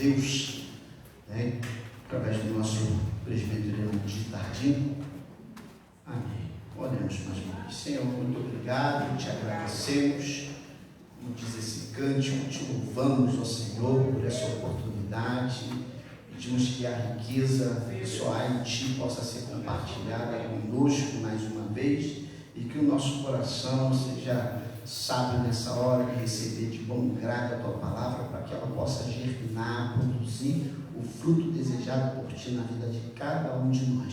Deus, né, através do nosso presbiteriano de Tardim. Amém. Oremos mais uma vez. Senhor, muito obrigado, te agradecemos, como diz esse cântico, te louvamos, ó Senhor, por essa oportunidade. Pedimos que a riqueza que só há em Ti possa ser compartilhada conosco mais uma vez e que o nosso coração seja sábio nessa hora de receber de bom grado a Tua palavra, para que ela possa germinar, produzir o fruto desejado por Ti na vida de cada um de nós.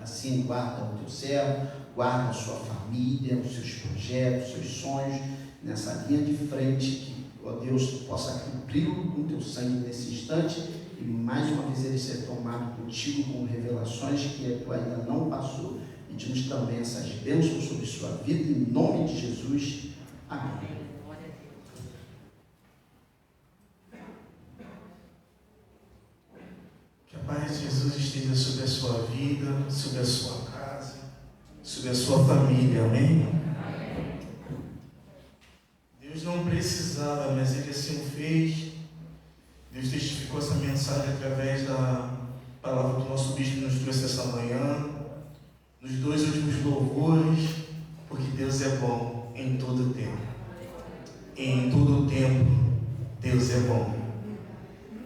Assim, guarda o Teu servo, guarda a sua família, os seus projetos, os seus sonhos, nessa linha de frente, que, ó Deus, Tu possa cumpri-lo com Teu sangue nesse instante, e mais uma vez ele ser tomado contigo com revelações que Tu ainda não passou. Pedimos também essas bênçãos sobre sua vida, em nome de Jesus. Amém. Que a paz de Jesus esteja sobre a sua vida, sobre a sua casa, sobre a sua família, amém? Deus não precisava, mas Ele assim o fez. Deus testificou essa mensagem através da palavra do nosso bispo nos trouxe essa manhã, nos dois últimos louvores, porque Deus é bom em todo o tempo. Em todo o tempo, Deus é bom.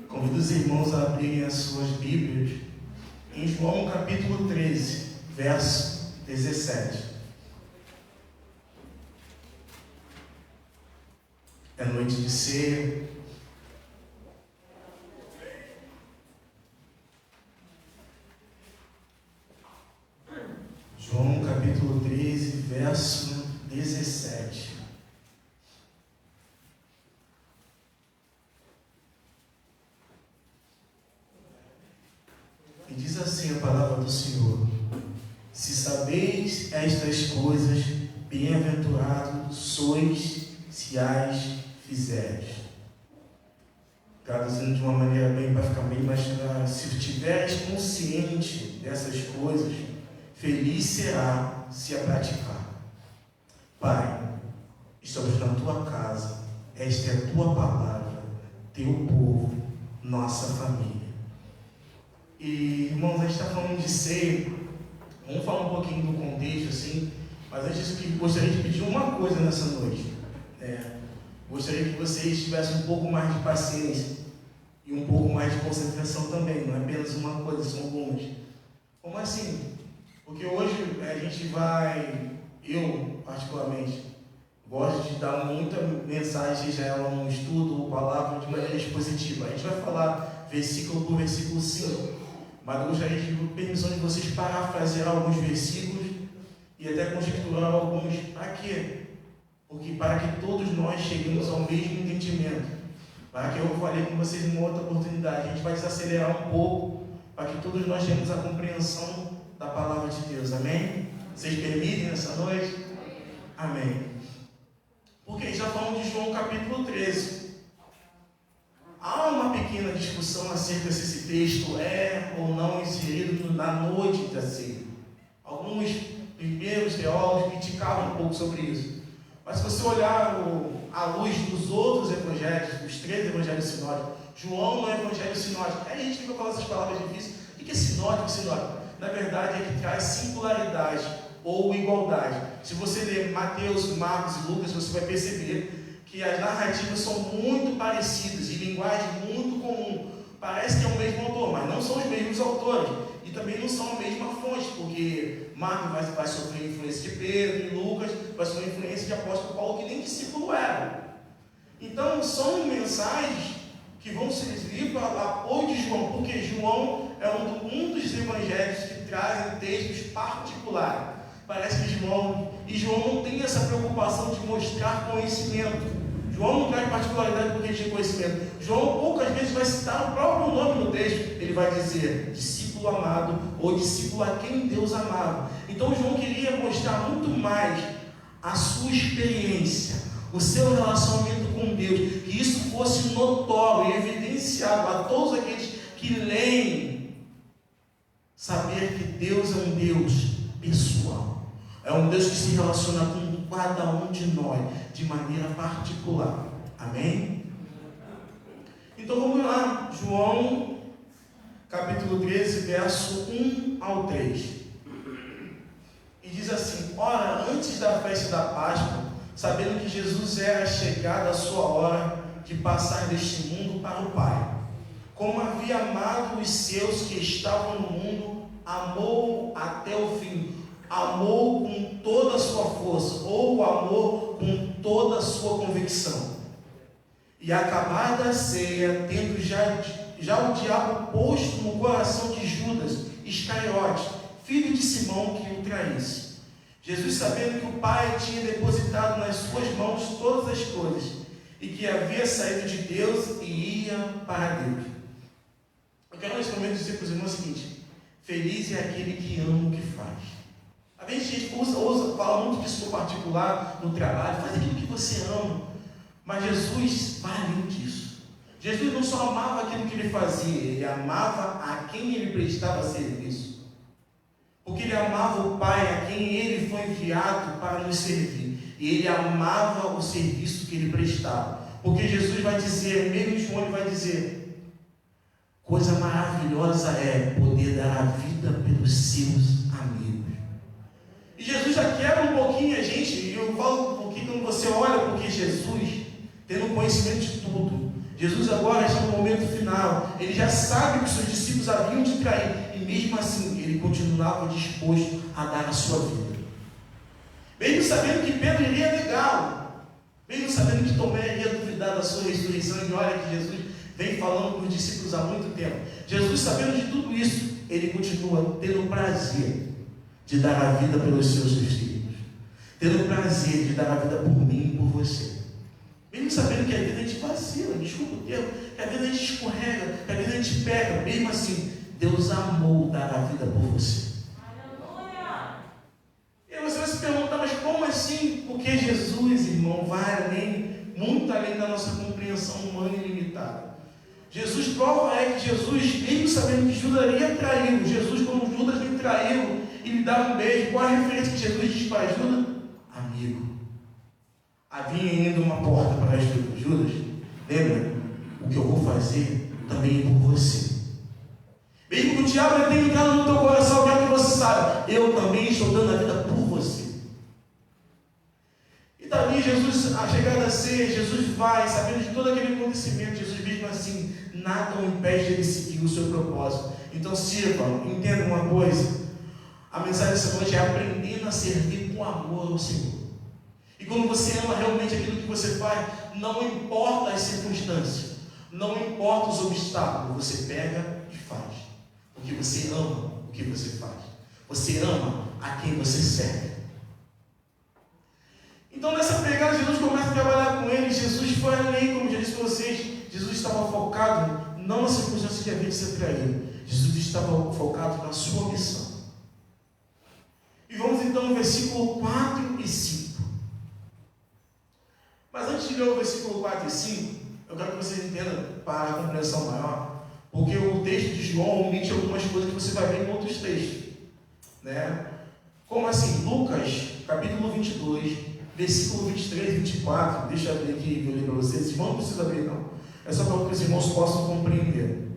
Convido os irmãos a abrirem as suas Bíblias em João capítulo 13, verso 17. É noite de ceia. João capítulo 13, verso 17. E diz assim a palavra do Senhor: se sabeis estas coisas, bem-aventurados sois se as fizeres. Traduzindo de uma maneira bem, para ficar bem mais claro, se estiveres consciente dessas coisas, feliz será se a praticar. Pai, estamos na Tua casa, esta é a Tua palavra, Teu povo, nossa família. E, irmãos, a gente está falando de ceia. Vamos falar um pouquinho do contexto, assim, mas antes disso, que gostaria de pedir uma coisa nessa noite. Gostaria que vocês tivessem um pouco mais de paciência e um pouco mais de concentração também, não é apenas uma coisa, são algumas. Como assim? Porque hoje a gente vai, eu particularmente, gosto de dar muita mensagem, seja ela um estudo ou palavra, de maneira expositiva. A gente vai falar versículo por versículo sim, mas eu gostaria de pedir permissão de vocês parafrasear alguns versículos e até conjecturar alguns. Para quê? Porque para que todos nós cheguemos ao mesmo entendimento. Para que eu falei com vocês em uma outra oportunidade, a gente vai desacelerar um pouco, para que todos nós tenhamos a compreensão da palavra de Deus, amém? Vocês permitem nessa noite? Amém. Porque já falamos de João capítulo 13. Há uma pequena discussão acerca se esse texto é ou não inserido na noite da ceia. Alguns primeiros teólogos criticavam um pouco sobre isso. Mas se você olhar à luz dos outros evangelhos, os 3 evangelhos sinóticos, João no evangelho sinótico, a gente fica falando essas palavras difíceis. O que é sinótico? Sinótico, na verdade, é que traz singularidade ou igualdade. Se você ler Mateus, Marcos e Lucas, você vai perceber que as narrativas são muito parecidas, e linguagem muito comum. Parece que é o mesmo autor, mas não são os mesmos autores. E também não são a mesma fonte, porque Marcos vai sofrer influência de Pedro, e Lucas vai sofrer influência de apóstolo Paulo, que nem discípulo era. Então, são mensagens que vão servir para apoio de João, porque João é um dos evangelhos que trazem textos particulares. Parece que João não tem essa preocupação de mostrar conhecimento. João não traz particularidade porque ele tem conhecimento. João poucas vezes vai citar o próprio nome no texto. Ele vai dizer discípulo amado ou discípulo a quem Deus amava. Então João queria mostrar muito mais a sua experiência, o seu relacionamento com Deus, que isso fosse notório e evidenciado a todos aqueles que leem, saber que Deus é um Deus pessoal, é um Deus que se relaciona com cada um de nós de maneira particular. Amém? Então vamos lá, João, capítulo 13, verso 1 ao 3. E diz assim: ora, antes da festa da Páscoa, sabendo que Jesus era chegada a sua hora de passar deste mundo para o Pai, como havia amado os seus que estavam no mundo, amou até o fim, amou com toda a sua força, ou amor com toda a sua convicção. E acabada a ceia, tendo já o diabo posto no coração de Judas Iscariote, filho de Simão, que o traísse, Jesus, sabendo que o Pai tinha depositado nas suas mãos todas as coisas, e que havia saído de Deus e ia para Deus. Eu quero nesse momento dizer para os irmãos o seguinte: feliz é aquele que ama o que faz. Às vezes a gente fala muito disso no particular, no trabalho, faz aquilo que você ama. Mas Jesus vai além disso. Jesus não só amava aquilo que ele fazia, ele amava a quem ele prestava serviço. Porque ele amava o Pai a quem ele foi enviado para nos servir. E ele amava o serviço que ele prestava. Porque Jesus vai dizer, mesmo João, ele vai dizer: coisa maravilhosa é poder dar a vida pelos seus amigos. E Jesus já quebra um pouquinho a gente, e eu falo um pouquinho quando você olha, porque Jesus, tendo conhecimento de tudo, Jesus agora está no momento final, ele já sabe que os seus discípulos haviam de trair, e mesmo assim ele continuava disposto a dar a sua vida. Mesmo sabendo que Pedro iria negá-lo, mesmo sabendo que Tomé iria duvidar da sua ressurreição, e olha que Jesus vem falando com os discípulos há muito tempo. Jesus, sabendo de tudo isso, ele continua tendo o prazer de dar a vida pelos seus discípulos, tendo o prazer de dar a vida por mim e por você. Mesmo sabendo que a vida a gente vacila, desculpa o termo, que a vida a gente escorrega, que a vida a gente pega, mesmo assim, Deus amou dar a vida por você. Aleluia! E aí você vai se perguntar, mas como assim? Porque Jesus, irmão, vai além, muito além da nossa compreensão humana e limitada. Jesus, prova é que Jesus, mesmo sabendo que Judas iria traí-lo, Jesus, quando Judas lhe traiu e lhe dava um beijo, qual a referência que Jesus diz para Judas? Amigo. Havia ainda uma porta para Judas. Lembra? O que eu vou fazer também é por você. Mesmo que o diabo tenha entrado no teu coração, eu quero que você saiba, eu também estou dando a vida por você. E dali Jesus, a chegada a ceia, Jesus vai, sabendo de todo aquele acontecimento, Jesus mesmo assim, nada o impede de ele seguir o seu propósito. Então sirva, entenda uma coisa, a mensagem dessa noite é aprendendo a servir com amor ao Senhor. E quando você ama realmente aquilo que você faz, não importa as circunstâncias, não importa os obstáculos, você pega e faz. Porque você ama o que você faz. Você ama a quem você serve. Então nessa pegada, Jesus começa a trabalhar com ele. Jesus foi além, como já disse para vocês. Jesus estava focado não na circunstância que havia de ser traído. Jesus estava focado na sua missão. E vamos então no versículo 4 e 5. Mas antes de ler o versículo 4 e 5, eu quero que vocês entendam para a compreensão maior, porque o texto de João omite algumas coisas que você vai ver em outros textos, né? Como assim? Lucas, capítulo 22, versículo 23 e 24, deixa eu abrir aqui e eu ler para vocês, irmão, não precisa abrir não, é só para que os irmãos possam compreender.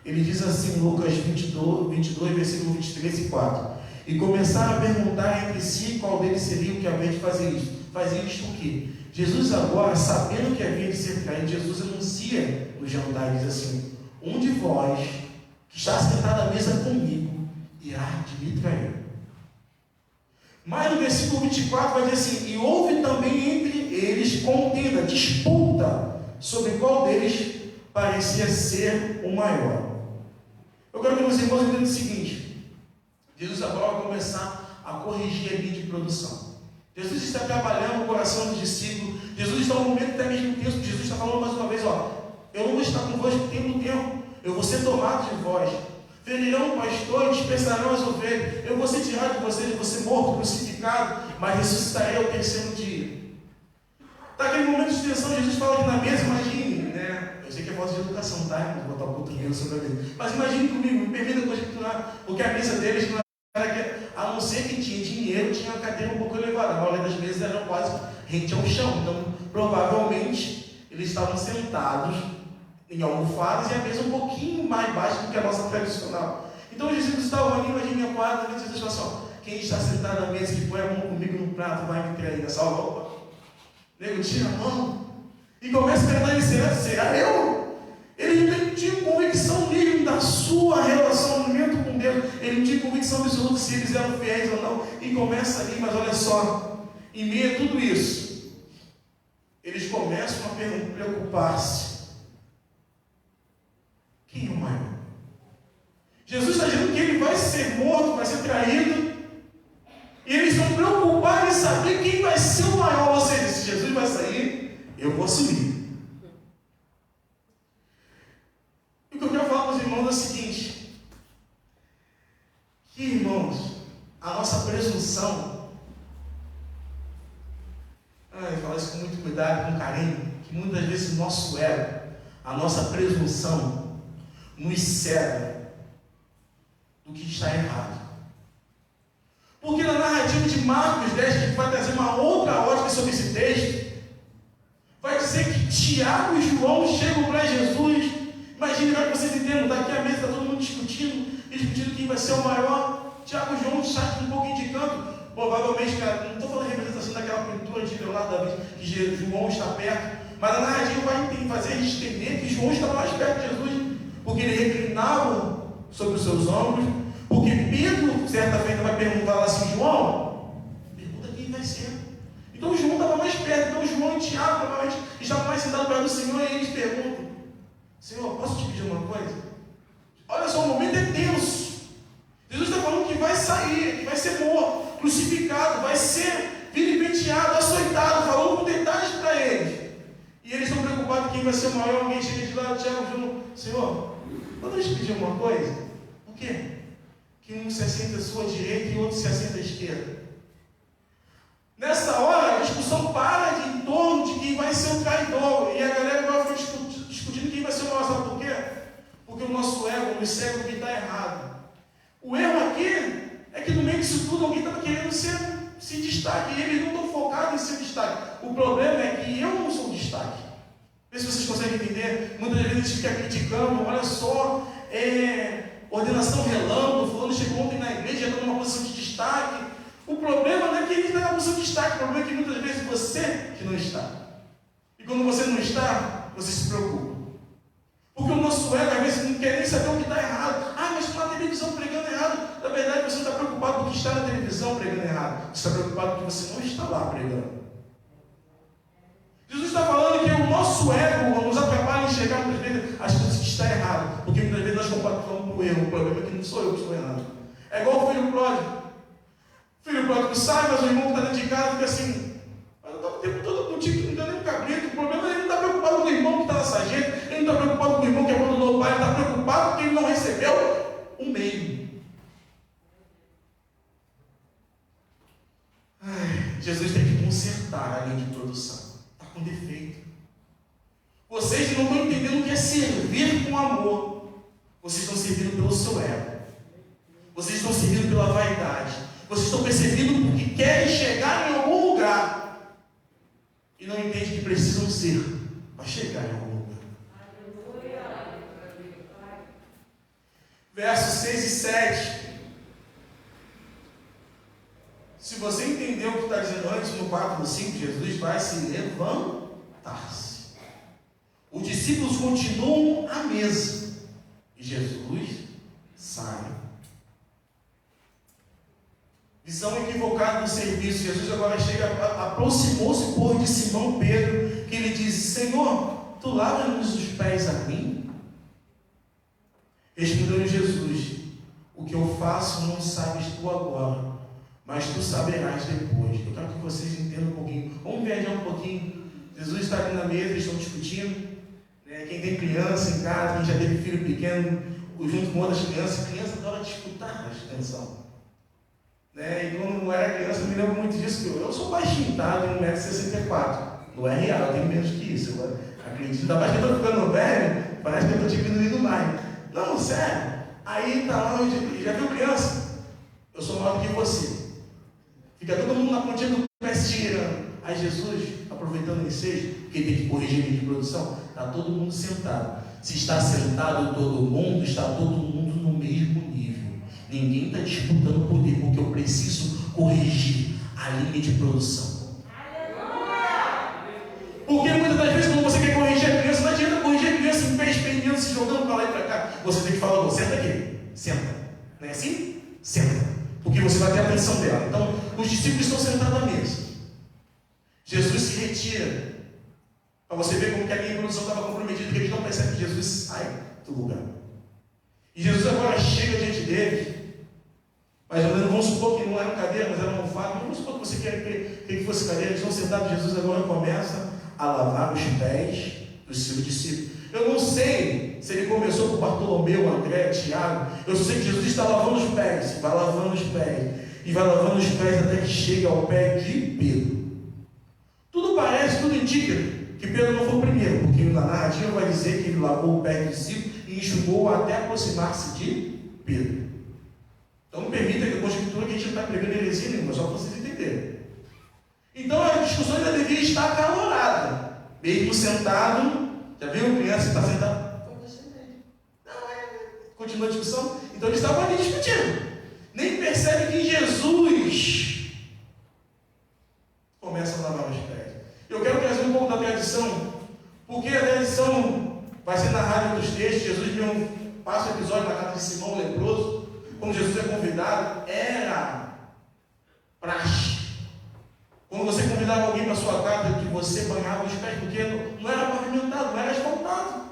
Ele diz assim, Lucas 22, versículo 23 e 4, e começaram a perguntar entre si qual deles seria o que havia de fazer isso. Fazia isto o quê? Jesus agora, sabendo que havia de ser traído, Jesus anuncia no jantar e diz assim: um de vós, que está sentado à mesa comigo, irá de me trair. Mas no versículo 24 vai dizer assim: e houve também entre eles contenda, disputa, sobre qual deles parecia ser o maior. Eu quero que meus irmãos entendam o seguinte: Jesus agora vai começar a corrigir a linha de produção. Jesus está trabalhando o coração dos discípulos. Jesus está no momento até mesmo tempo. Jesus está falando mais uma vez: eu não vou estar convosco tempo, eu vou ser tomado de vós. Ferirão o pastor e dispersarão as ovelhas. Eu vou ser tirado de vocês, vou ser morto, crucificado, mas ressuscitarei ao terceiro dia. Está aquele momento de tensão. Jesus fala que na mesa, imagine, né? Eu sei que é falta de educação, tá? Vou botar o culto sobre a mesa. Mas imagine comigo, me permita conjecturar, porque a mesa deles não era que, a não ser que tinha dinheiro, tinha uma cadeira um pouco elevada. A maioria das mesas eram quase rente ao chão. Então, provavelmente, eles estavam sentados em almofadas e a mesa um pouquinho mais baixa do que a nossa tradicional. Então os discípulos estavam ali, imagina a quadra, e Jesus falou assim, ó, quem está sentado na mesa que põe a mão comigo no prato vai me trair nessa hora. Opa, nego, tira a mão e começa a perguntar ele, será eu? Ele não tinha convicção nenhuma da sua relacionamento com Deus, ele não tinha convicção absoluta se eles eram fiéis ou não, e começa ali, mas olha só, em meio a tudo isso, eles começam a preocupar-se. Quem é o maior? Jesus está dizendo que ele vai ser morto, vai ser traído, e eles estão preocupados em saber quem vai ser o maior. Ou seja, se Jesus vai sair, eu vou assumir. E o que eu quero falar para os irmãos é o seguinte: que, irmãos, a nossa presunção, eu falo isso com muito cuidado, com carinho, que muitas vezes o nosso ego, a nossa presunção, nos cega do que está errado. Porque na narrativa de Marcos 10, que vai trazer uma outra ótica sobre esse texto, vai dizer que Tiago e João chegam para Jesus. Imagine, para que vocês entendam, daqui a mesa está todo mundo discutindo quem vai ser o maior. Tiago e João saem um pouquinho de canto. Provavelmente, não estou falando de representação daquela pintura de Leonardo da Vinci, que João está perto, mas a narrativa vai fazer a gente entender que João estava mais perto de Jesus, porque ele reclinava sobre os seus ombros, porque Pedro, certa feita, vai perguntar assim, João, pergunta quem vai ser. Então João estava mais perto, então João e Tiago provavelmente estavam mais sentados perto do Senhor, e eles perguntam, Senhor, posso te pedir uma coisa? Olha só, o momento é tenso. Jesus está falando que vai sair, que vai ser morto, crucificado, vai ser vilipendiado, açoitado, falando com detalhes para eles. E eles estão preocupados quem vai ser o maior. Alguém chega de lá, Tiago, João, Senhor, podemos te pedir uma coisa? O quê? Que um se assenta à sua direita e o outro se assenta à esquerda. Nessa hora, a discussão para em torno de quem vai ser o traidor. E a galera vai discutindo quem vai ser o maior. Sabe por quê? Porque o nosso ego nos cega o que está errado. O erro aqui é que no meio disso tudo alguém estava querendo se destaque. E eles não estão focados em ser destaque. O problema é que eu não sou destaque. Vê se vocês conseguem entender. Muitas vezes a gente fica criticando, olha só, ordenação relâmpago, fulano chegou ontem na igreja, já está numa posição de destaque. O problema não é que ele está na posição de destaque, o problema é que muitas vezes você que não está. E quando você não está, você se preocupa. Porque o nosso ego, às vezes, não quer nem saber o que está errado. Mas está na televisão pregando errado. Na verdade, você não está preocupado com o que está na televisão pregando errado. Você está preocupado porque você não está lá pregando. Jesus está falando que o nosso ego nos atrapalha em enxergar muitas vezes as coisas que estão erradas. Porque muitas vezes nós compartilhamos o erro. O problema é que não sou eu que estou errado. É igual o filho pródigo. O filho pródigo sai, mas o irmão que está dentro de casa fica assim, mas eu estou o tempo todo contigo, que não está nem com cabrito. O problema é que ele não está preocupado com o irmão que está na sarjeta, ele não está preocupado com o irmão que abandonou o pai, ele está preocupado porque ele não recebeu o meio. Jesus tem que consertar a linha de produção. Está com defeito. Vocês não estão entendendo o que é servir com amor. Vocês estão servindo pelo seu ego. Vocês estão servindo pela vaidade. Vocês estão percebendo porque querem chegar em algum lugar. E não entendem que precisam ser para chegar em algum lugar. Versos 6 e 7. Se você entendeu o que está dizendo antes, no 4 e 5, Jesus vai se levantar-se. Os discípulos continuam à mesa. E Jesus sai. Visão equivocada do serviço. Jesus agora chega, aproximou-se por de Simão Pedro, que lhe disse, Senhor, tu lavas-nos os pés a mim? Respondeu-lhe Jesus, o que eu faço não sabes tu agora, mas tu saberás depois. Eu quero que vocês entendam um pouquinho. Vamos viajar um pouquinho. Jesus está aqui na mesa, eles estão discutindo. Quem tem criança em casa, quem já teve filho pequeno, junto com outras crianças, criança adora disputar a atenção. E quando eu era criança, eu me lembro muito disso, que eu sou baixinho, tá? Eu tenho 1,64m. Não é real, eu tenho menos que isso. Eu acredito, ainda mais que eu estou ficando velho, parece que eu estou diminuindo mais. Não, sério. Aí tá lá, já viu criança? Eu sou maior do que você. Fica todo mundo na pontinha do pé se tirando. Aí Jesus, aproveitando o ensejo, porque tem que corrigir a linha de produção, está todo mundo sentado. Se está sentado todo mundo, está todo mundo no mesmo nível. Ninguém está disputando poder, porque eu preciso corrigir a linha de produção. Porque muitas das vezes, quando você quer corrigir a criança, não adianta corrigir a criança em pé experimentando, se jogando para lá e para cá. Você tem que falar, senta aqui, senta. Não é assim? Senta. Porque você vai ter a atenção dela. Então, os discípulos estão sentados à mesa. Jesus se retira. Para você ver como que a linha de produção estava comprometida, porque eles não percebem que Jesus sai do lugar. E Jesus agora chega diante deles. Mas vamos supor que não era cadeira, mas era uma almofada. Vamos supor que você quer que fosse cadeira. Eles estão sentados. Jesus agora começa a lavar os pés dos seus discípulos. Eu não sei se ele começou com Bartolomeu, André, Tiago. Eu sei que Jesus está lavando os pés. Vai lavando os pés. E vai lavando os pés até que chega ao pé de Pedro. Tudo parece, tudo indica que Pedro não foi o primeiro, porque na narrativa vai dizer que ele lavou o pé do discípulo e enxugou até aproximar-se de Pedro. Então não permita que a conjectura que a gente não está pregando heresia nenhuma, só para vocês entenderem. Então a discussão ainda deveria estar acalorada. Mesmo sentado, já viu? Criança está sentada. Foi você mesmo. Não, continua a discussão. Então eles estavam ali discutindo. Nem percebe que Jesus começa a lavar os pés. Eu quero trazer um pouco da tradição, porque a tradição vai ser narrada em outros textos. Jesus passa o episódio na casa de Simão, o leproso. Quando Jesus é convidado, era praxe. Quando você convidava alguém para a sua casa, que você banhava os pés, porque não era pavimentado, não era asfaltado.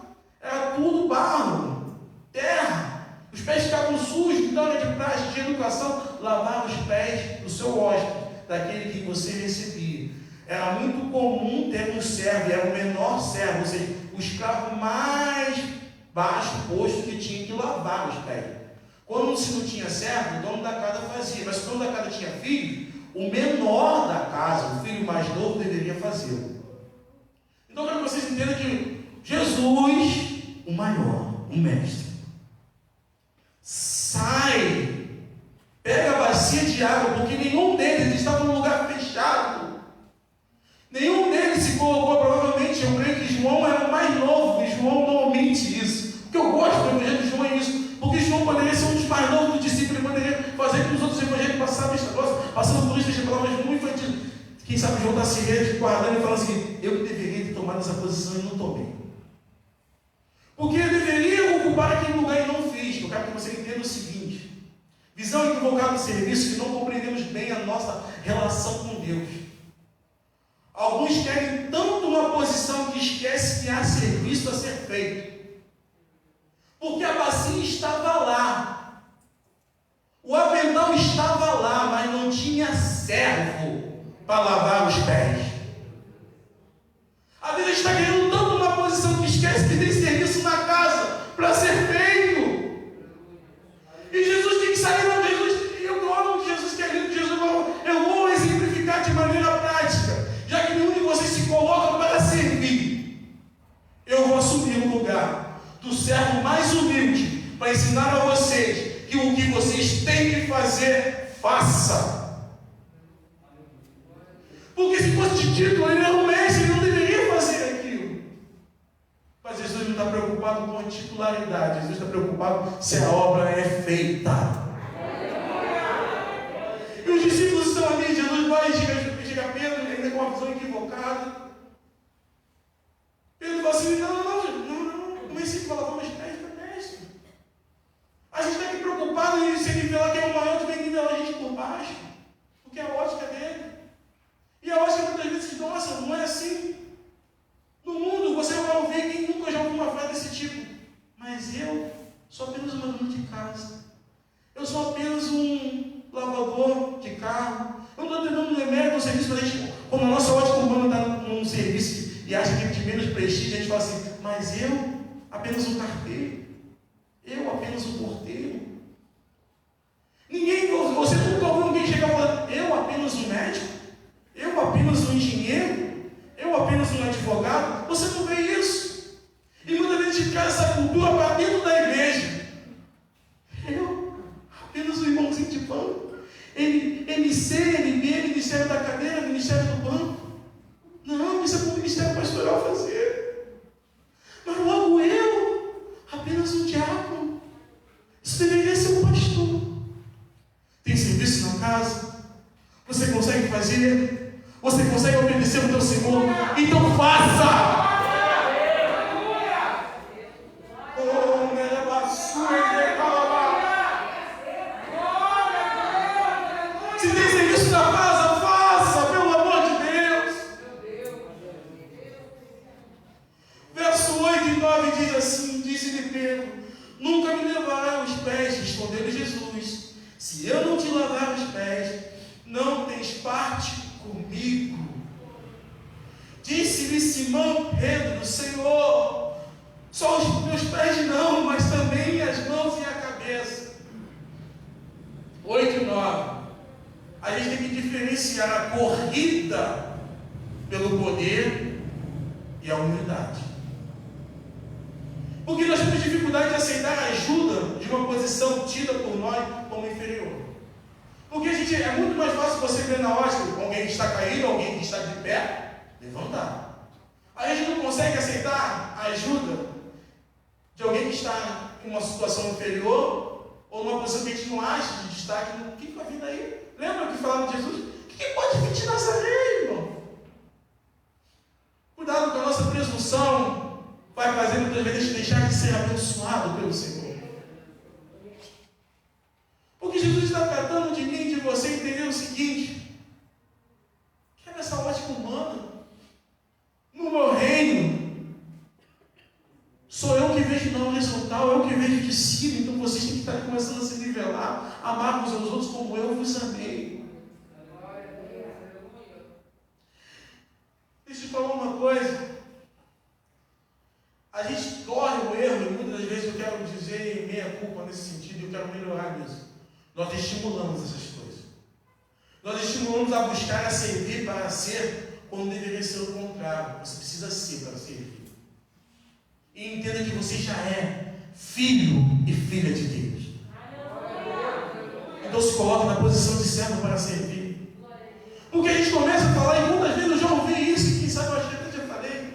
Era tudo barro, terra. Os pés ficavam sujos, então era de praxe, de educação, lavar os pés do seu hóspede, daquele que você recebia. Era muito comum ter um servo, era o menor servo, ou seja, o escravo mais baixo posto que tinha que lavar os pés. Quando se não tinha servo, o dono da casa fazia, mas se o dono da casa tinha filho, o menor da casa, o filho mais novo, deveria fazê-lo. Então eu quero que vocês entendam que Jesus, o maior, o mestre, sai, pega a bacia de água, porque nenhum deles estava num lugar fechado. Nenhum deles se colocou, provavelmente, eu creio que João era o mais novo, e João não omite isso. O que eu gosto do evangelho de João é isso, porque João poderia ser um dos mais novos do discípulo, ele poderia fazer com que os outros evangelhos passassem esta coisa, passando por isso, deixa palavras muito infantis. Quem sabe João está se guardando e falando assim, eu deveria ter tomado essa posição e não tomei. Porque eu deveria ocupar aquele lugar e não fiz. Eu quero que você entenda o seguinte: visão equivocada do serviço, que não compreendemos bem a nossa relação com Deus. Alguns querem tanto uma posição que esquece que há serviço a ser feito. Porque a bacia estava lá. O avental estava lá, mas não tinha servo para lavar os pés. Às vezes está querendo tanto uma posição que esquece que tem serviço na casa para ser feito. E Jesus tem que sair da Jesus. E eu amo Jesus, que é lindo. Jesus, eu vou exemplificar de maneira prática. Já que nenhum de vocês se coloca para servir, eu vou assumir o lugar do servo mais humilde para ensinar a vocês que o que vocês têm que fazer, faça. Porque se fosse de título, ele era um mestre, ele não deveria fazer aquilo. Mas Jesus não está preocupado com a titularidade, Jesus está preocupado se a obra é feita. E os discípulos estão ali, Jesus vai e chega a Pedro, ele tem uma visão equivocada. Pedro fala assim, não, me ensina para lavar meus pés, mestre. A gente está aqui preocupado em se nivelar quem é o maior, que vem nivelar a gente por baixo, porque é a ótica dele. E a ótica muitas vezes, nossa, não é assim. No mundo você vai ouvir quem nunca já ouviu uma frase desse tipo. Mas eu sou apenas uma dona de casa. Eu sou apenas um lavador de carro. Eu não estou tentando mérito no serviço, mas a gente, quando a nossa ótica humana está num serviço e acha que é de menos prestígio, a gente fala assim, mas eu apenas um carteiro. Eu apenas um porteiro. Você nunca ouviu ninguém chegar falando, eu apenas um médico? Eu apenas um engenheiro? Eu apenas um advogado? Você não vê isso. E muitas vezes a gente traz essa cultura para dentro da igreja. Eu apenas um irmãozinho de banco. MC, MB, Ministério da Cadeira, Ministério do Banco. Não, isso é para o Ministério Pastoral fazer. Mas logo eu obedecer? Você consegue obedecer o teu Senhor? Então faça! Se tem serviço na casa, faça, pelo amor de Deus. Verso 8 e 9 diz assim: disse-lhe Pedro: nunca me levará os pés, respondeu-lhe Jesus. Se eu não te lavar os pés, não tens parte comigo. Disse-lhe Simão Pedro: Senhor, só os meus pés não, mas também as mãos e a cabeça. 8 e 9. A gente tem que diferenciar a corrida pelo poder e a humildade. Porque nós temos dificuldade de aceitar a ajuda de uma posição tida por nós como inferior. Porque é muito mais fácil você ver na hora alguém que está caído, alguém que está de pé, levantar. Aí a gente não consegue aceitar a ajuda de alguém que está em uma situação inferior ou numa posição que a gente não acha de destaque. O que vai vir daí? Lembra que falava de Jesus? O que pode vir de Nazaré, irmão? Cuidado com a nossa presunção, vai fazer muitas vezes deixar de ser abençoado pelo Senhor. Porque Jesus está tratando de mim e de você entender o seguinte: que é nessa ótica humana, no meu reino, sou eu que vejo na horizontal, eu que vejo de cima. Então vocês têm que estar começando a se nivelar, amar uns aos outros como eu vos amei. Deixa eu te falar uma coisa. A gente corre o erro, e muitas das vezes eu quero dizer meia culpa nesse sentido, eu quero melhorar nisso. Nós estimulamos essas coisas. Nós estimulamos a buscar, a servir para ser, quando deveria ser o contrário. Você precisa ser para servir. E entenda que você já é filho e filha de Deus. Então se coloque na posição de servo para servir. Porque a gente começa a falar, e muitas vezes eu já ouvi isso, e quem sabe eu acho que até já falei.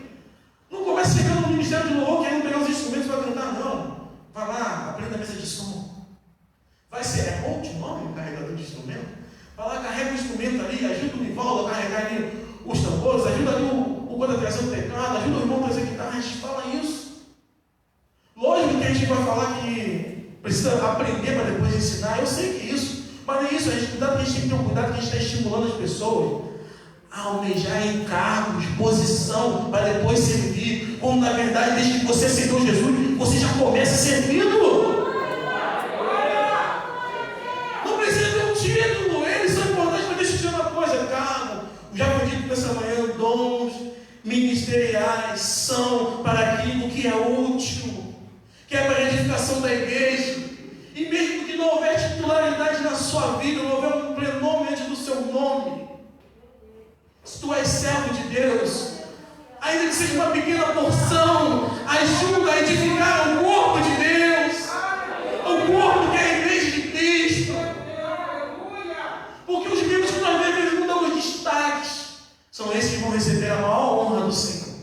Não começa chegando no ministério de louvor querendo pegar os instrumentos para cantar, não. Vai lá, aprenda a mesa de som. Vai ser, é bom o nome, o carregador de instrumento? Vai lá, carrega o instrumento ali, ajuda o Nivaldo a carregar ali os tambores, ajuda ali o quando a trazer o teclado, ajuda o irmão a trazer guitarra, a gente fala isso. Lógico que a gente vai falar que precisa aprender para depois ensinar, eu sei que é isso, mas não é isso, a gente, cuidado, que a gente tem que ter um cuidado que a gente está estimulando as pessoas a almejar encargos, posição, para depois servir, quando na verdade, desde que você aceitou Jesus, você já começa servindo. Não precisa ter um título, eles são importantes, mas deixa eu dizer uma coisa, cargo, já foi dito nessa manhã, dons ministeriais são para aquilo que é útil, que é para a edificação da igreja. E mesmo que não houver titularidade na sua vida, não houver um prenome antes do seu nome, se tu és servo de Deus, ainda que seja uma pequena porção, ajuda a edificar o corpo de Deus, o corpo que é a igreja de Cristo. Porque os membros que nós devemos não damos destaques são esses que vão receber a maior honra do Senhor.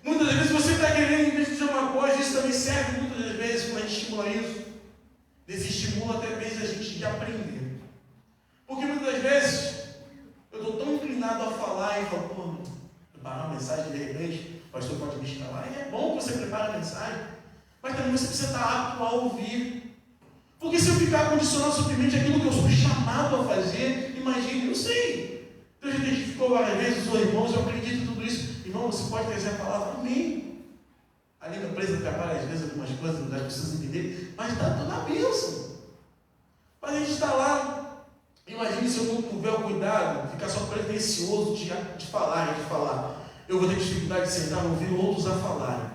Muitas vezes você está querendo dizer uma coisa, isso também serve muitas das vezes quando a gente estimula isso. Desestimula até mesmo a gente de aprender. Porque muitas das vezes eu estou tão inclinado a falar e falo, pô, preparar uma mensagem de repente, o pastor pode me escalar. E é bom que você prepare a mensagem, mas também você precisa estar apto a ouvir. Porque se eu ficar condicionado simplesmente aquilo que eu sou chamado a fazer, imagine, eu sei. Então a gente ficou várias vezes, os irmãos, eu acredito em tudo isso. Irmão, você pode trazer a palavra, amém. A língua presa atrapalha às vezes algumas coisas, as pessoas entenderem, mas está tudo na bênção. Mas a gente está lá. Imagine se eu não tiver o cuidado, ficar só pretencioso de falar. Eu vou ter dificuldade de sentar e ouvir outros a falarem.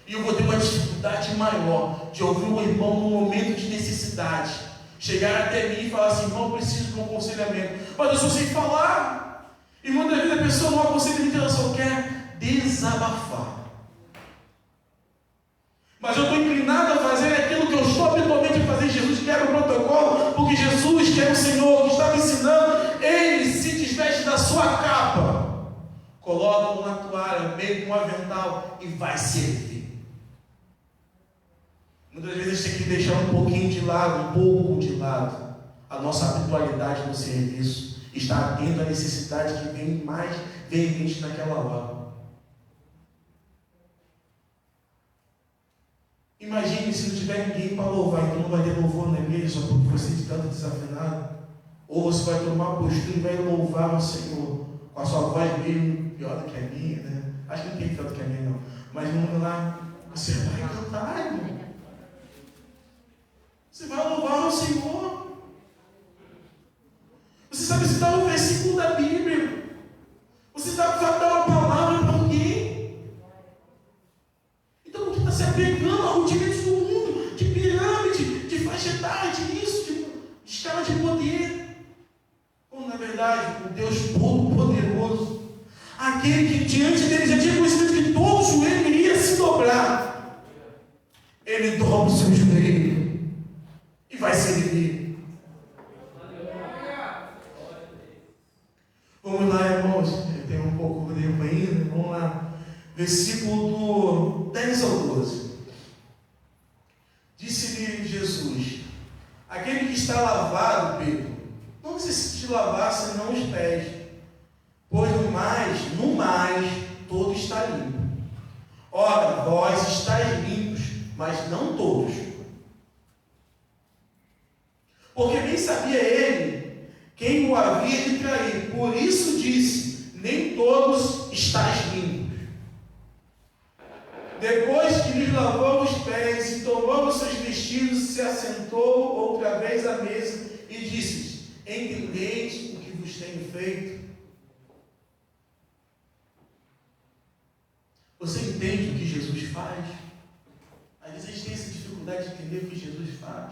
E eu vou ter uma dificuldade maior de ouvir um irmão num momento de necessidade. Chegar até mim e falar assim, irmão, eu preciso de um aconselhamento. Mas eu só sei falar. E muitas vezes a pessoa não aconselha, ela só quer desabafar. Mas eu estou inclinado a fazer aquilo que eu estou habitualmente a fazer. Jesus quer o protocolo, porque Jesus, que é o Senhor, que está me ensinando, Ele se desveste da sua capa, coloca uma toalha, meio com um avental e vai servir. Muitas vezes a gente tem que deixar um pouquinho de lado, um pouco de lado, a nossa habitualidade no serviço, estar atento à necessidade que vem mais veemente naquela hora. Imagine se não tiver ninguém para louvar, então não vai ter louvor na igreja, só porque você está desafinado. Ou você vai tomar postura e vai louvar o Senhor com a sua voz meio pior do que a minha, né? Acho que não tem tanto que a minha, não. Mas vamos lá, você vai cantar, irmão. Você vai louvar o Senhor. Você sabe citar um versículo da Bíblia. Você sabe dar uma palavra para alguém. Então, o que está se apegando a rudimentos do mundo, de pirâmide, de faixa etária, de escala de poder. Ou, na verdade, o Deus Todo-Poderoso, aquele que diante dele já tinha conhecido que todo joelho iria se dobrar, ele dobra o seu joelho e vai servir. Vamos lá, irmãos, eu tenho um pouco de tempo ainda, vamos lá. Versículo do 10 ao 12. Disse-lhe Jesus: aquele que está lavado, Pedro, não necessita de lavar senão os pés, pois no mais, todo está limpo. Ora, vós estáis limpos, mas não todos. Porque bem sabia ele quem o havia de trair. Por isso disse: nem todos estáis limpos. Depois que lhe lavou os pés e tomou os seus vestidos, se assentou outra vez à mesa e disse: entendeis o que vos tenho feito? Você entende o que Jesus faz? Às vezes a gente tem essa dificuldade de entender o que Jesus faz,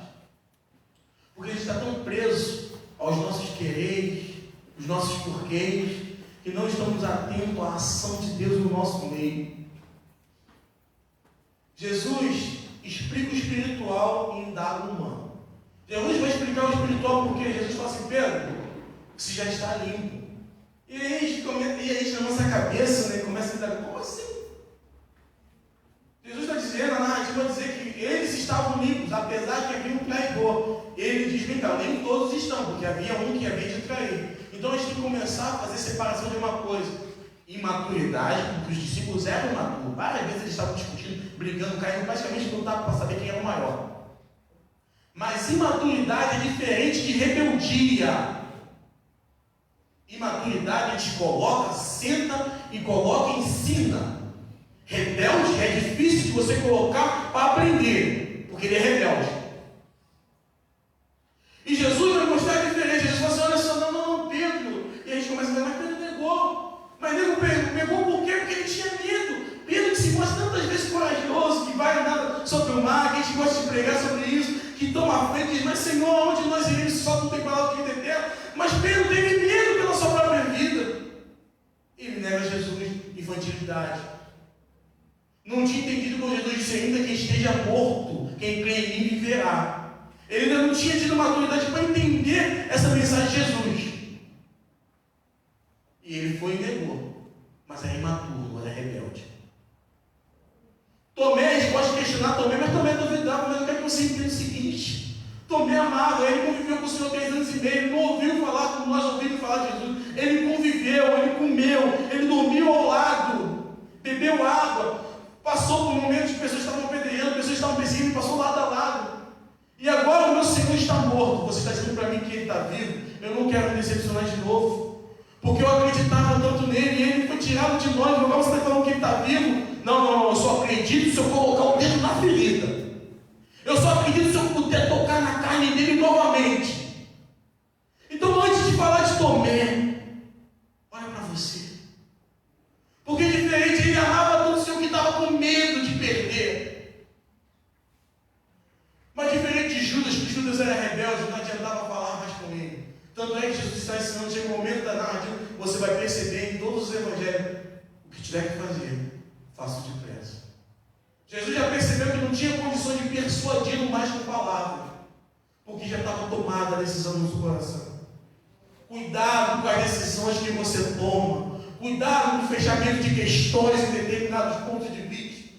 porque a gente está tão preso aos nossos quereres, os nossos porquês, que não estamos atentos à ação de Deus no nosso meio. Jesus explica o espiritual em dado humano. Jesus vai explicar o espiritual porque Jesus fala assim: Pedro, você já está limpo. E aí na nossa cabeça, né, começa a dizer: como assim? Jesus está dizendo, a narrativa vai dizer que eles estavam limpos, apesar de que havia um traidor. Ele diz: bem, então, nem todos estão, porque havia um que havia de trair. Então a gente tem que começar a fazer separação de uma coisa: imaturidade, porque os discípulos eram imaturos. Várias vezes eles estavam discutindo, brigando, caindo, praticamente não dava para saber quem era o maior. Mas imaturidade é diferente de rebeldia. Imaturidade te coloca, senta e coloca, ensina. Rebelde é difícil de você colocar para aprender, porque ele é rebelde. E Jesus vai mostrar a diferença. Jesus fala assim: olha só, não, Pedro. E a gente começa a dizer: mas Pedro negou. Mas negou por quê? Porque ele tinha medo. Pedro, que se mostra tantas vezes corajoso, que vai andar sobre o mar, que a gente gosta de pregar sobre isso, que toma a frente e diz: mas Senhor, onde nós iremos? Só não tem palavra que te eterno. Mas Pedro teve medo pela sua própria vida. Ele nega Jesus, infantilidade. Não tinha entendido quando Jesus disse: ainda que esteja morto, quem crê em mim viverá. Ele ainda não tinha tido maturidade para entender essa mensagem de Jesus. E ele foi e negou. Mas era imaturo, era rebelde. Tomé, a gente pode questionar Tomé, mas Tomé duvidava. Mas eu quero que você entenda o seguinte: Tomé amava, ele conviveu com o Senhor 3 anos e meio, ele não ouviu falar como nós ouvimos falar de Jesus. Ele conviveu, ele comeu, ele dormiu ao lado, bebeu água, passou por momentos que pessoas estavam apedrejando, pessoas estavam perseguindo, passou lado a lado. E agora o meu Senhor está morto. Você está dizendo para mim que ele está vivo? Eu não quero me decepcionar de novo, porque eu acreditava tanto nele e ele foi tirado de nós. Agora você está falando que ele está vivo? Não, eu só acredito se eu colocar o dedo na ferida. Eu só acredito se eu puder tocar na carne dele novamente. Então, antes de falar de Tomé, olha para você. Porque é diferente, ele amava tanto o Senhor que estava com medo de perder. Mas diferente de Judas, que Judas era rebelde, não adiantava falar mais com ele. Tanto é que Jesus está ensinando, chega um momento da narrativa, você vai perceber em todos os evangelhos: o que tiver que fazer, faça depressa. Jesus já percebeu que não tinha condições de persuadi-lo mais com palavras, porque já estava tomada a decisão no seu coração. Cuidado com as decisões que você toma. Cuidado com o fechamento de questões em determinados pontos de vista.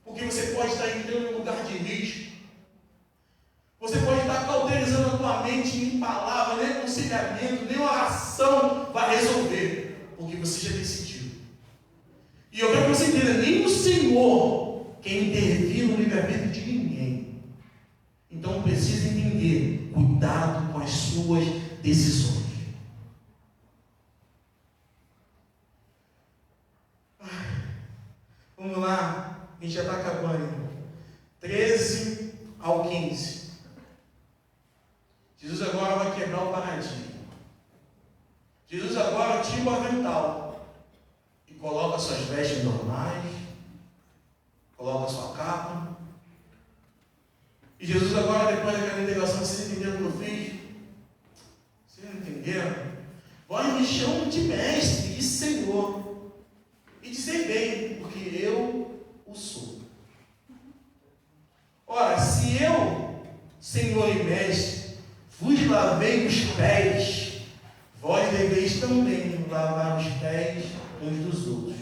Porque você pode estar entrando em um lugar de risco. Você pode estar cauterizando a tua novamente, nem palavra, nem aconselhamento, nem oração vai resolver, porque você já decidiu. E eu quero que você entenda, nem o Senhor quer intervir no livre-arbítrio de ninguém. Então precisa entender, cuidado com as suas decisões. Vamos lá, a gente já está acabando. 13 ao 15. Jesus agora vai quebrar o paradigma. Jesus agora tira o avental e coloca suas vestes normais, coloca sua capa. E Jesus agora, depois daquela integração, vocês entenderam o que eu fiz? Vocês não entenderam? Vós me chamam de mestre e Senhor. E dizer bem, porque eu o sou. Ora, se eu, Senhor e mestre, vos lavei os pés, vós deveis também lavar os pés uns dos outros.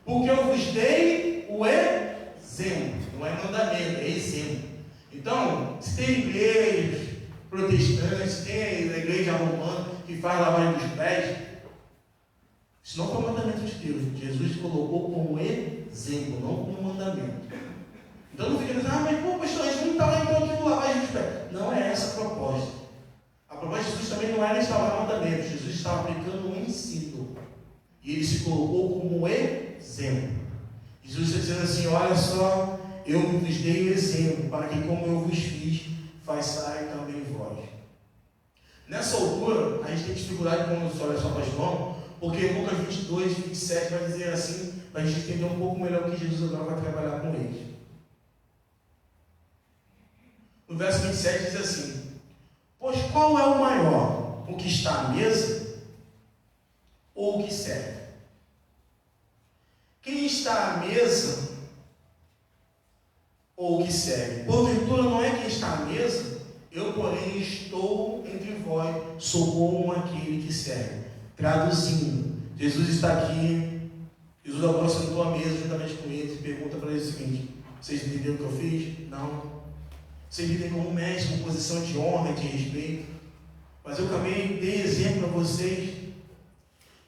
Porque eu vos dei o exemplo, não é mandamento, é exemplo. Então, se tem igrejas protestantes, tem a igreja romana que faz lavagem dos pés, isso não foi mandamento de Deus. Jesus colocou como exemplo, não como mandamento. Então não fica dizendo, mas pô, pastor, a gente não está lá então aqui no lavagem dos pés. Não é essa a proposta. A proposta de Jesus também não era instaurar mandamentos. Jesus estava aplicando um ensino. E ele se colocou como exemplo. Jesus está dizendo assim, olha só, eu vos dei o exemplo, para que como eu vos fiz, façais também vós. Nessa altura, a gente tem dificuldade quando você olha só para João, porque em Lucas 22, 27 vai dizer assim, para a gente entender um pouco melhor o que Jesus agora vai trabalhar com eles. No verso 27 diz assim, pois qual é o maior, o que está à mesa ou o que serve? Quem está à mesa ou o que serve? Porventura não é quem está à mesa, eu porém estou entre vós, sou como aquele que serve. Traduzindo, Jesus está aqui, Jesus agora sentou à mesa juntamente com eles e pergunta para eles o seguinte, vocês entenderam o que eu fiz? Não. Vocês me têm como mestre, com posição de honra, de respeito, mas eu também dei exemplo a vocês.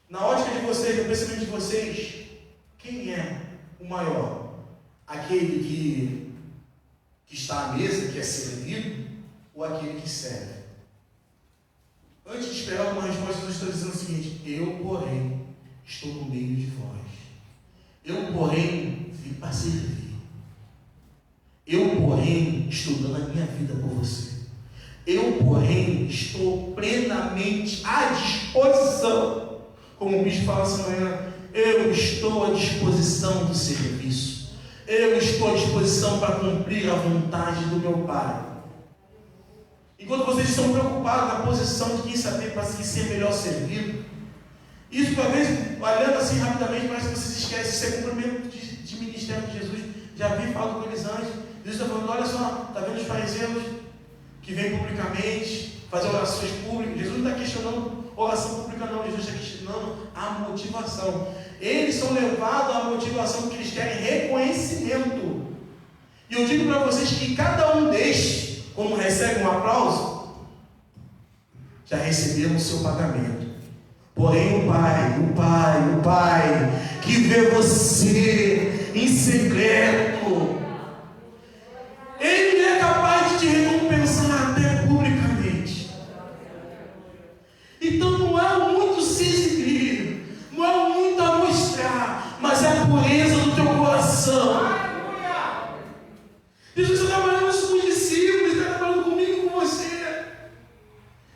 Na ótica de vocês, no pensamento de vocês, quem é o maior? Aquele que está à mesa, que é servido, ou aquele que serve? Antes de esperar uma resposta, Jesus está dizendo o seguinte, eu, porém, estou no meio de vós. Eu, porém, vim para servir. Eu, porém, estou dando a minha vida por você. Eu, porém, estou plenamente à disposição. Como o bispo fala essa manhã, eu estou à disposição do serviço. Eu estou à disposição para cumprir a vontade do meu Pai. Enquanto vocês estão preocupados na posição de quem saber para ser melhor servido, isso, por vezes, olhando assim rapidamente, parece que vocês esquecem. Isso é cumprimento de ministério de Jesus. Já vi, falo com eles antes. Jesus está falando, olha só, está vendo os fariseus que vêm publicamente fazer orações públicas? Jesus não está questionando oração pública não, Jesus está questionando a motivação. Eles são levados à motivação porque eles querem reconhecimento. E eu digo para vocês que cada um destes, quando recebe um aplauso, já recebeu o seu pagamento. Porém o Pai que vê você em secreto, Ele é capaz de te recompensar até publicamente. Então não é muito se exibir, não é muito a mostrar, mas é a pureza do teu coração. Jesus está trabalhando isso com os discípulos, está trabalhando comigo e com você.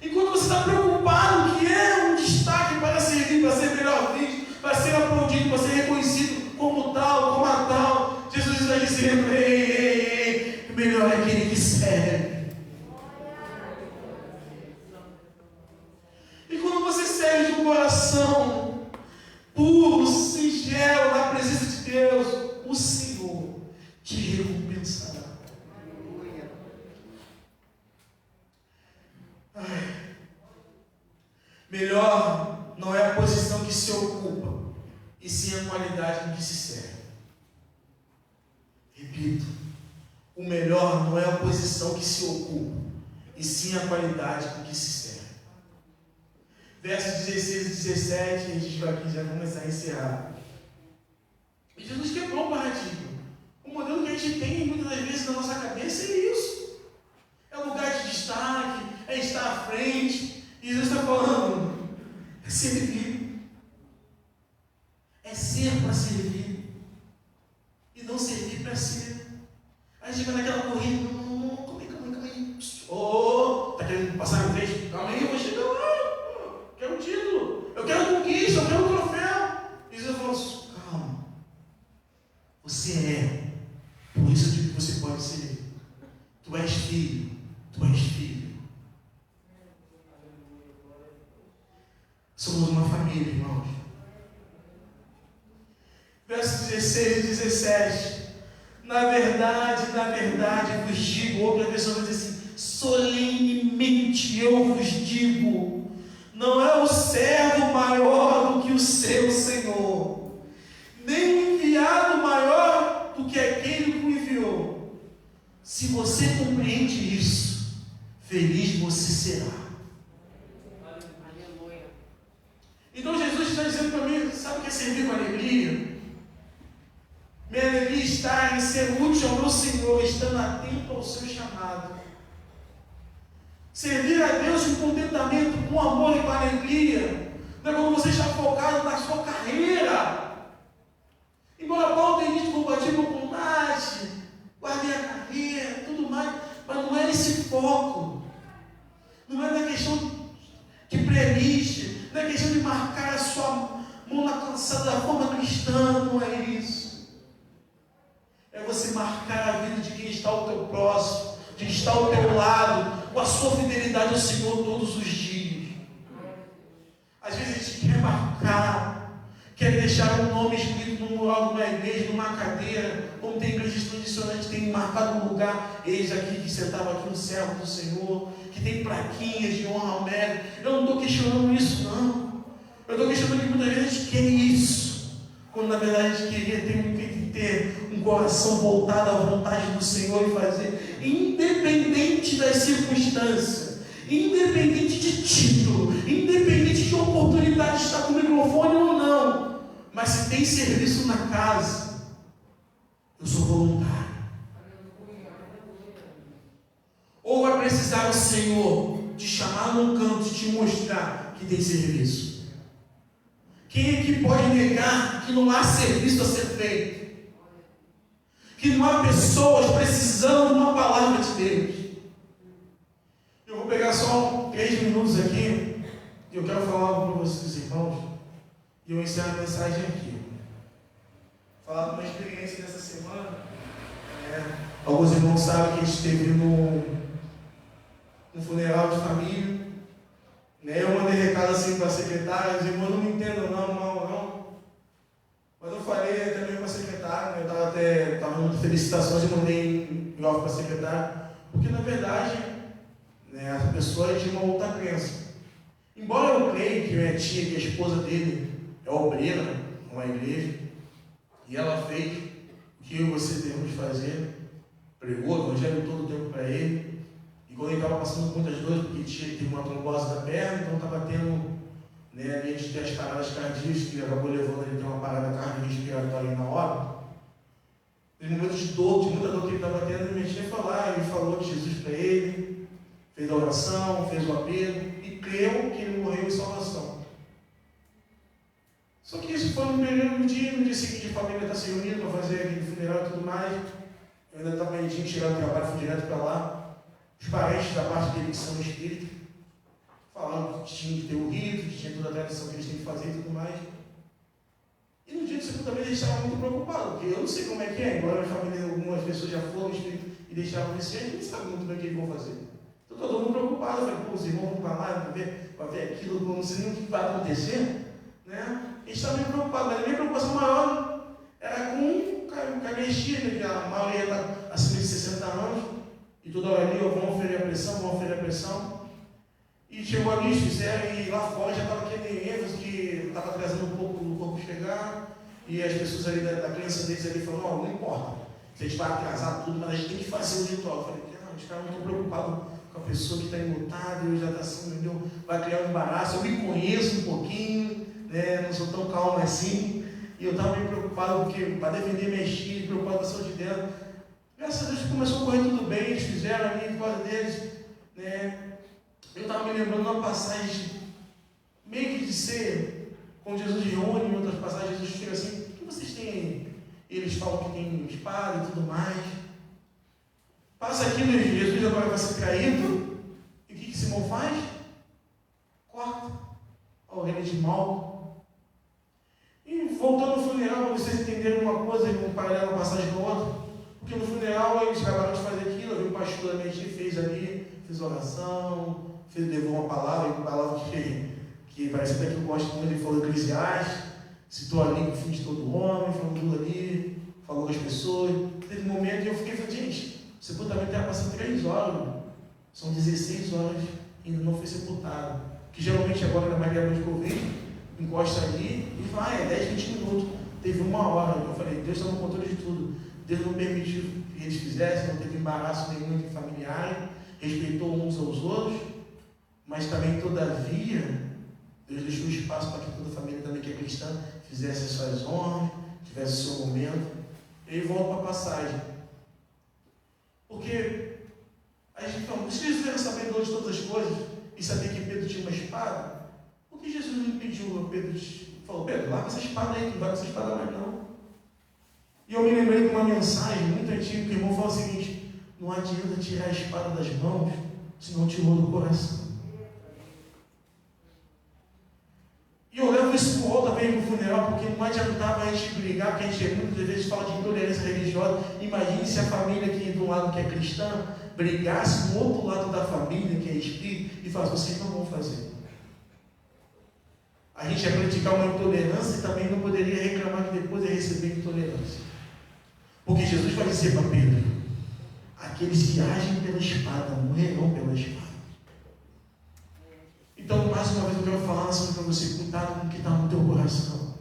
Enquanto você está preocupado, que é um destaque para servir, para ser melhor visto, para ser aplaudido, para ser reconhecido como tal, como a tal, Jesus está dizendo, ei, melhor é aquele que serve. E quando você serve de um coração puro, singelo, na presença de Deus, o Senhor te recompensará. Melhor não é a posição que se ocupa, e sim a qualidade com que se serve. Repito, o melhor não é a posição que se ocupa, e sim a qualidade com que se serve. Versos 16 e 17, a gente vai aqui já começar a encerrar. E Jesus quebrou o paradigma. O modelo que a gente tem muitas das vezes na nossa cabeça é isso. É o lugar de destaque, é estar à frente. E Jesus está falando, é servir. É ser para servir. E não servir para ser. Aí chega naquela corrida, calma aí. Tá querendo passar no trecho? Calma aí, eu vou chegar lá. Quero o título, eu quero a conquista, eu quero o troféu. E Jesus falou, calma. Você é. Por isso eu digo que você pode ser. Tu és filho. Tu és filho. Somos uma família, irmãos. Versos 16 e 17. Na verdade, vos digo, outra pessoa vai dizer assim, solenemente eu vos digo, não é o servo maior do que o seu Senhor, nem o enviado maior do que aquele que o enviou. Se você compreende isso, feliz você será. Aleluia. Então Jesus está dizendo para mim, sabe o que é servir com alegria? Minha alegria está em ser útil ao meu Senhor, estando atento ao seu chamado. Servir a Deus com contentamento, com amor e com alegria. Não é quando você está focado na sua carreira. Embora Paulo tenha dito, combati o combate, guardei a carreira, tudo mais, mas não é esse foco. Não é na questão de playlist, não é questão de marcar a sua mão na calçada da forma cristã, não é isso. É você marcar a vida de quem está ao teu próximo, de quem está ao teu lado, com a sua fidelidade ao Senhor todos os dias. Às vezes a gente quer marcar, quer deixar um nome escrito num mural de uma igreja, numa cadeira, como tem igrejas tradicionais que tem marcado um lugar, eis aqui que sentava aqui no servo do Senhor, que tem plaquinhas de honra ao mérito. Eu não estou questionando isso, não. Eu estou questionando que muitas vezes a gente quer isso, quando na verdade a gente queria ter um coração voltado à vontade do Senhor e fazer, independente das circunstâncias, independente de título, independente de oportunidade de estar com o microfone ou não, mas se tem serviço na casa, eu sou voluntário. Ou vai precisar o Senhor te chamar num canto e te mostrar que tem serviço? Quem é que pode negar que não há serviço a ser feito? Que não há pessoas precisando de uma palavra de Deus? Eu vou pegar só 3 minutos aqui e eu quero falar algo para vocês, irmãos, e eu encerro a mensagem aqui. Falar de uma experiência dessa semana. Alguns irmãos sabem que a gente esteve no funeral de família. Eu mandei recado assim para a secretária, os irmãos não me entendam não. Mas eu falei também com a secretária, eu estava dando felicitações e mandei em off para a secretária, porque na verdade, as pessoas tinham uma outra crença. Embora eu creia que minha tia, que a esposa dele é obreira numa igreja, e ela fez o que eu e você devemos fazer, pregou o evangelho todo o tempo para ele. E quando ele estava passando por muitas dores, porque teve uma trombose da perna, então estava tendo, além de ter as paradas cardíacas, que acabou levando ele a ter uma parada cardiorrespiratória na hora, nos momentos de dor, de muita dor que ele estava tendo, ele metia a falar, ele falou de Jesus para ele, fez a oração, fez o apelo, e creu que ele morreu em salvação. Só que isso foi no primeiro dia, no dia seguinte a família está se reunindo para fazer aquele funeral e tudo mais. Eu ainda estava meio dia, chegar do trabalho, fui direto para lá. Os parentes da parte dele que são espíritas falaram que tinha que ter o rito, que tinha toda a tradição que eles têm que fazer e tudo mais. E no dia do segundo também eles estavam muito preocupados, porque eu não sei como é que é, embora minha família, algumas pessoas já foram espíritas e deixaram de ser, a gente não sabe muito bem o que eles vão fazer. Então todo mundo preocupado, eu falei, os irmãos vão para lá para ver aquilo, não sei nem o que vai acontecer, Eles estavam meio preocupados, mas a minha preocupação maior era com a minha tia, que a maioria está acima de 60 anos. E toda hora ali, vão oferecer a pressão. E chegou ali, eles fizeram, e lá fora já estava aquele ênfase que estava atrasando um pouco o corpo chegar. E as pessoas ali da crença deles ali falaram, não importa, se a gente vai atrasar tudo, mas a gente tem que fazer o ritual. Eu falei, os caras não estão preocupados com com a pessoa que está imutável, já está assim, vai criar um embaraço. Eu me conheço um pouquinho, né? Não sou tão calmo assim. E eu estava meio preocupado para defender minhas filhas, preocupado com a saúde dela. Graças a Deus começou a correr tudo bem, eles fizeram ali por causa deles, né? Eu estava me lembrando de uma passagem meio que de ser, quando Jesus reúne em outras passagens, Jesus chega assim: o que vocês têm aí? Eles falam que tem espada e tudo mais. Passa aquilo, Jesus agora vai ser traído. E o que Simão faz? Corta a orelha de Malco. E voltando ao funeral, para vocês entenderem uma coisa e um paralelo uma passagem com a outra. Porque no funeral eles acabaram de fazer aquilo, o pastor da minha tia fez ali, fez oração, levou uma palavra que parece até que eu gosto muito, ele falou Eclesiastes, citou ali o fim de todo homem, falou tudo ali, falou com as pessoas. Teve um momento e eu fiquei falando: gente, o sepultamento era para ser 3 horas, são 16 horas e ainda não foi sepultado. Que geralmente agora na maioria de Covid, encosta ali e vai, 10, 20 minutos. Teve 1 hora. Eu falei: Deus está no controle de tudo. Deus não permitiu que eles fizessem, não teve embaraço nenhum entre familiares, respeitou uns aos outros, mas também, todavia, Deus deixou espaço para que toda a família também que é cristã fizesse as suas honras, tivesse o seu momento. E aí volta para a passagem. Porque a gente fala: se Jesus era sabedor de todas as coisas e sabia que Pedro tinha uma espada, por que Jesus não pediu a Pedro? Falou: Pedro, larga essa espada aí, não vai com essa espada mais não. E eu me lembrei de uma mensagem muito antiga que o irmão fala o seguinte: não adianta tirar a espada das mãos se não tirou do coração. E eu levo isso por volta também no funeral, porque não adiantava a gente brigar, porque a gente muitas vezes fala de intolerância religiosa. Imagine se a família aqui do lado que é cristã brigasse no outro lado da família, que é espírito, e falasse: vocês não vão fazer. A gente ia praticar uma intolerância e também não poderia reclamar que depois ia receber intolerância. Porque Jesus vai dizer para Pedro: aqueles que agem pela espada morrerão pela espada. Então, mais uma vez eu quero falar sobre para você: cuidado com o que está no teu coração.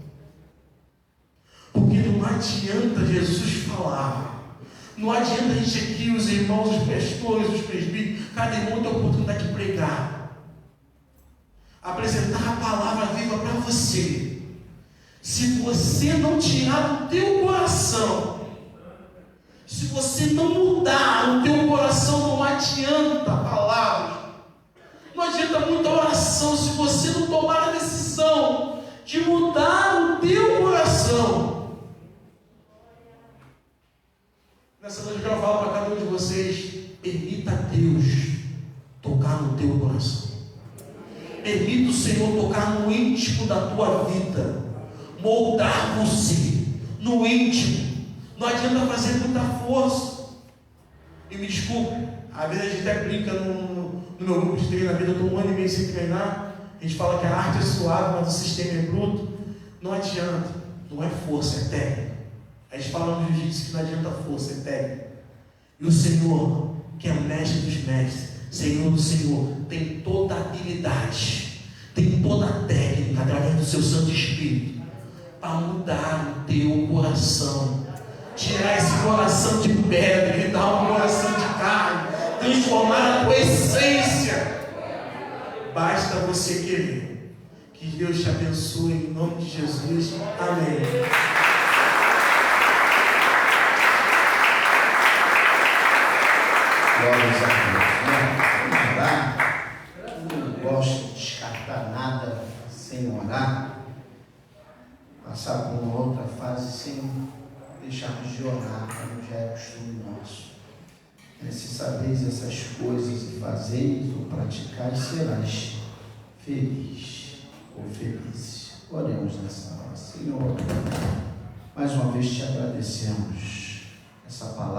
Porque não adianta Jesus falar, não adianta a gente aqui, os irmãos, os pastores, os presbíteros, cada irmão tem a oportunidade de pregar, apresentar a palavra viva para você. Se você não tirar do teu coração, se você não mudar o teu coração, não adianta palavras, não adianta muita oração, se você não tomar a decisão de mudar o teu coração. Nessa noite eu quero falar para cada um de vocês: permita Deus tocar no teu coração. Permita o Senhor tocar no íntimo da tua vida, moldar você no íntimo. Não adianta fazer muita força. E me desculpe, às vezes a gente até brinca no meu grupo de treinamento. Eu estou 1 ano e meio sem treinar. A gente fala que a arte é suave, mas o sistema é bruto. Não adianta, não é força, é técnica. A gente fala no jiu-jitsu que não adianta força, é técnica. E o Senhor, que é o mestre dos mestres, Senhor do Senhor, tem toda a habilidade, tem toda a técnica através do seu Santo Espírito para mudar o teu coração, tirar esse coração de pedra e dar um coração de carne, transformar a tua essência. Basta você querer. Que Deus te abençoe em nome de Jesus. Amém. Glórias a Deus, né? Eu não gosto de descartar nada sem orar, passar por uma outra fase sem deixarmos de orar, como já é costume nosso. Se sabeis essas coisas e fazeis ou praticais, serás feliz ou feliz. Oremos nessa hora. Senhor, mais uma vez te agradecemos essa palavra.